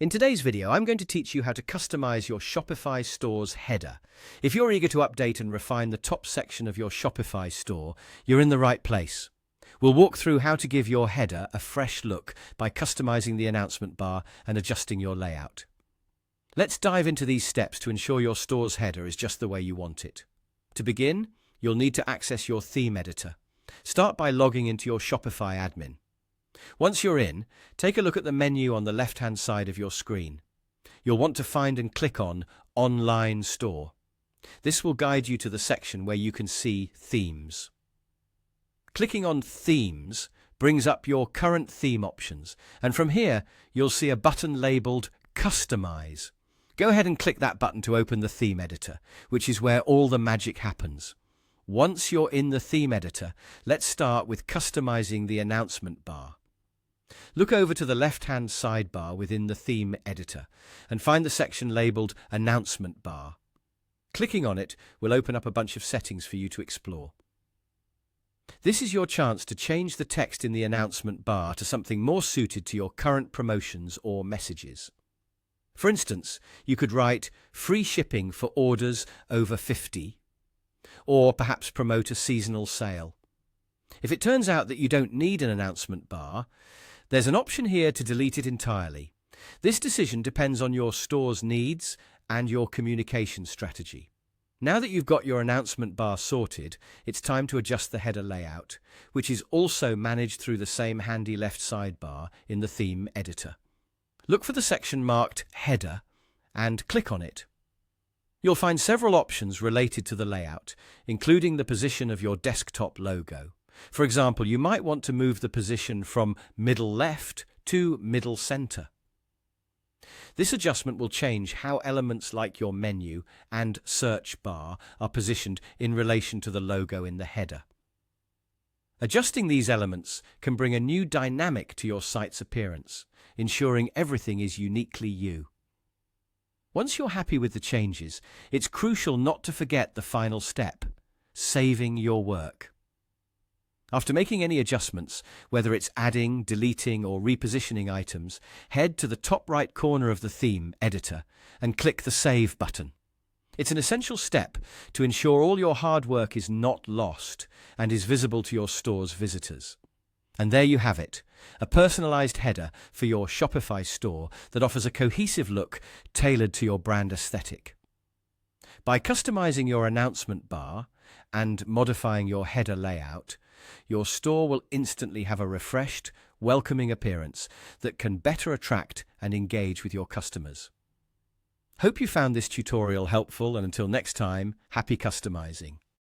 In today's video, I'm going to teach you how to customize your Shopify store's header. If you're eager to update and refine the top section of your Shopify store, you're in the right place. We'll walk through how to give your header a fresh look by customizing the announcement bar and adjusting your layout. Let's dive into these steps to ensure your store's header is just the way you want it. To begin, you'll need to access your theme editor. Start by logging into your Shopify admin. Once you're in, take a look at the menu on the left-hand side of your screen. You'll want to find and click on Online Store. This will guide you to the section where you can see Themes. Clicking on Themes brings up your current theme options, and from here, you'll see a button labeled Customize. Go ahead and click that button to open the theme editor, which is where all the magic happens. Once you're in the theme editor, let's start with customizing the announcement bar. Look over to the left-hand sidebar within the theme editor and find the section labeled Announcement Bar. Clicking on it will open up a bunch of settings for you to explore. This is your chance to change the text in the announcement bar to something more suited to your current promotions or messages. For instance, you could write free shipping for orders over 50, or perhaps promote a seasonal sale. If it turns out that you don't need an announcement bar, there's an option here to delete it entirely. This decision depends on your store's needs and your communication strategy. Now that you've got your announcement bar sorted, it's time to adjust the header layout, which is also managed through the same handy left sidebar in the theme editor. Look for the section marked Header and click on it. You'll find several options related to the layout, including the position of your desktop logo. For example, you might want to move the position from middle left to middle center. This adjustment will change how elements like your menu and search bar are positioned in relation to the logo in the header. Adjusting these elements can bring a new dynamic to your site's appearance, ensuring everything is uniquely you. Once you're happy with the changes, it's crucial not to forget the final step: saving your work. After making any adjustments, whether it's adding, deleting, or repositioning items, head to the top right corner of the theme editor and click the Save button. It's an essential step to ensure all your hard work is not lost and is visible to your store's visitors. And there you have it, a personalized header for your Shopify store that offers a cohesive look tailored to your brand aesthetic. By customizing your announcement bar and modifying your header layout, your store will instantly have a refreshed, welcoming appearance that can better attract and engage with your customers. Hope you found this tutorial helpful, and until next time, happy customizing.